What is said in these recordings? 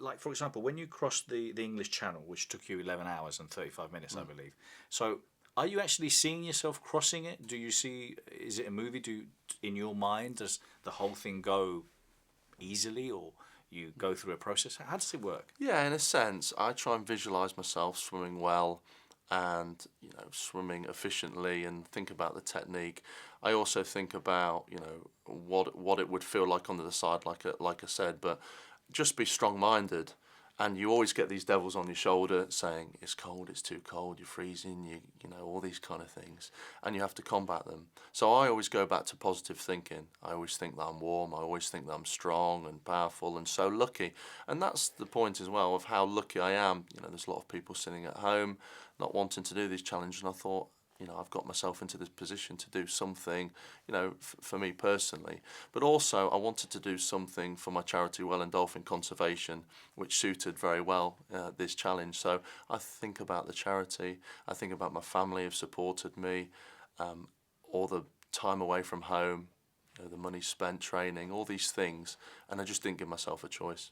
like for example, when you crossed the English Channel, which took you 11 hours and 35 minutes, I believe. So, are you actually seeing yourself crossing it? Do you see? Is it a movie? In your mind, does the whole thing go easily, or you go through a process? How does it work? Yeah, in a sense, I try and visualize myself swimming well and, swimming efficiently and think about the technique. I also think about, what it would feel like on the other side, like I said, but just be strong-minded. And you always get these devils on your shoulder saying, it's cold, it's too cold, you're freezing, all these kind of things. And you have to combat them. So I always go back to positive thinking. I always think that I'm warm. I always think that I'm strong and powerful and so lucky. And that's the point as well of how lucky I am. There's a lot of people sitting at home not wanting to do these challenges. And I thought, I've got myself into this position to do something, for me personally. But also, I wanted to do something for my charity, Welland Dolphin Conservation, which suited very well this challenge. So I think about the charity, I think about my family who've supported me, all the time away from home, the money spent training, all these things, and I just didn't give myself a choice.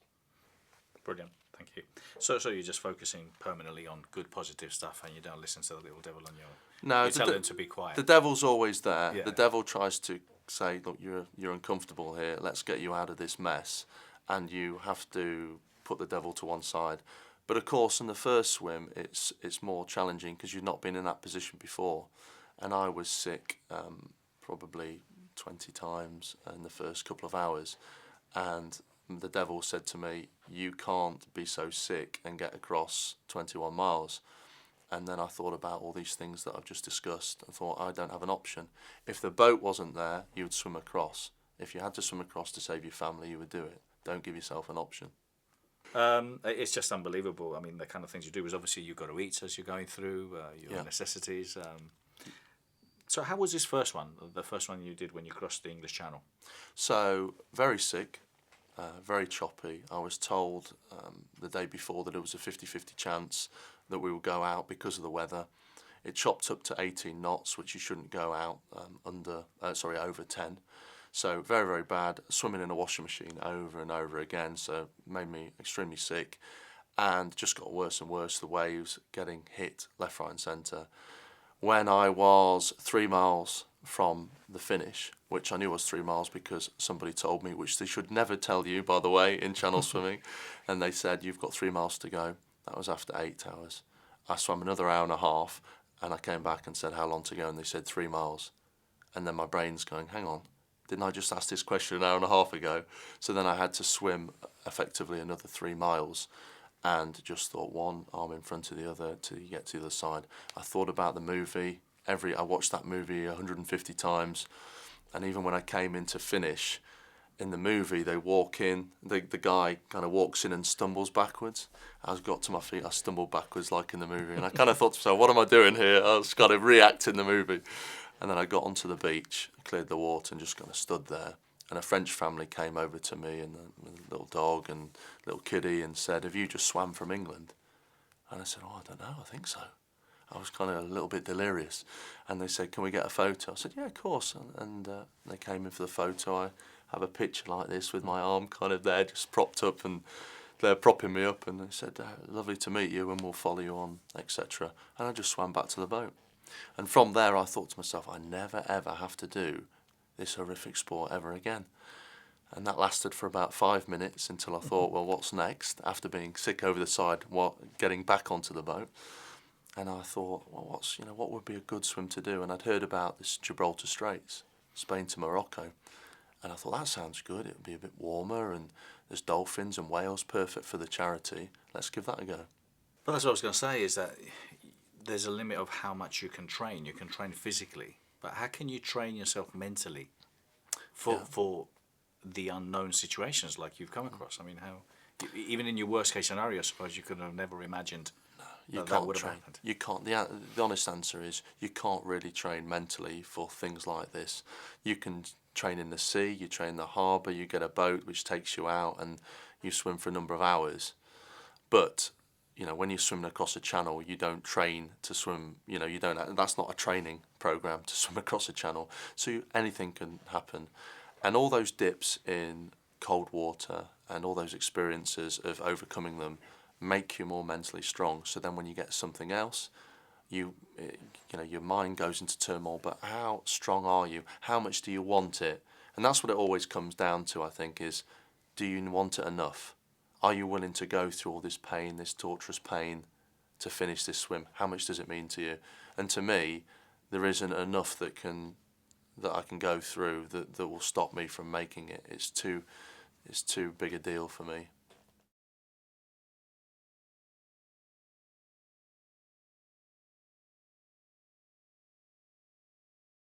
Brilliant. Thank you. So you're just focusing permanently on good, positive stuff, and you don't listen to the little devil on your. No, you tell them to be quiet. The devil's always there. Yeah. The devil tries to say, "Look, you're uncomfortable here. Let's get you out of this mess," and you have to put the devil to one side. But of course, in the first swim, it's more challenging because you've not been in that position before, and I was sick probably 20 times in the first couple of hours, and the devil said to me, "You can't be so sick and get across 21 miles." And then I thought about all these things that I've just discussed and thought, I don't have an option. If the boat wasn't there, you would swim across. If you had to swim across to save your family, you would do it. Don't give yourself an option. It's just unbelievable. I mean, the kind of things you do is obviously you've got to eat as you're going through your necessities. So how was this first one, the first one you did when you crossed the English Channel? So, very sick, very choppy. I was told the day before that it was a 50-50 chance that we would go out because of the weather. It chopped up to 18 knots, which you shouldn't go out over 10. So very, very bad. Swimming in a washing machine over and over again, so it made me extremely sick, and just got worse and worse. The waves getting hit left, right, and centre. When I was 3 miles from the finish, which I knew was 3 miles because somebody told me, which they should never tell you, by the way, in channel swimming, and they said, "You've got 3 miles to go." That was after 8 hours. I swam another hour and a half, and I came back and said, "How long to go?" And they said 3 miles. And then my brain's going, hang on, didn't I just ask this question an hour and a half ago? So then I had to swim effectively another 3 miles, and just thought one arm in front of the other till you get to the other side. I thought about the movie. I watched that movie 150 times, and even when I came in to finish, in the movie, they walk in, the guy kind of walks in and stumbles backwards. I got to my feet, I stumbled backwards like in the movie, and I kind of thought to myself, what am I doing here? I was kind of reacting the movie. And then I got onto the beach, cleared the water, and just kind of stood there. And a French family came over to me, and a little dog and little kiddie, and said, "Have you just swam from England?" And I said, "Oh, I don't know, I think so." I was kind of a little bit delirious. And they said, "Can we get a photo?" I said, "Yeah, of course." And they came in for the photo. I have a picture like this with my arm kind of there, just propped up, and they're propping me up, and they said, "Lovely to meet you, and we'll follow you on," etc. And I just swam back to the boat. And from there, I thought to myself, I never, ever have to do this horrific sport ever again. And that lasted for about 5 minutes until I thought, well, what's next? After being sick over the side, getting back onto the boat. And I thought, well, what would be a good swim to do? And I'd heard about this Gibraltar Straits, Spain to Morocco. And I thought, that sounds good. It would be a bit warmer, and there's dolphins and whales, perfect for the charity. Let's give that a go. But that's what I was going to say, is that there's a limit of how much you can train. You can train physically, but how can you train yourself mentally for the unknown situations like you've come across? I mean, even in your worst case scenario, I suppose you could have never imagined that would have happened. You can't. The honest answer is you can't really train mentally for things like this. You can train in the sea, you train in the harbour, you get a boat which takes you out, and you swim for a number of hours. But when you're swimming across a channel, you don't train to swim. That's not a training program to swim across a channel. So anything can happen, and all those dips in cold water and all those experiences of overcoming them make you more mentally strong. So then when you get something else, you know, your mind goes into turmoil, but how strong are you? How much do you want it? And that's what it always comes down to, I think, is do you want it enough? Are you willing to go through all this pain, this torturous pain, to finish this swim? How much does it mean to you? And to me, there isn't enough that I can go through that will stop me from making it. It's too big a deal for me.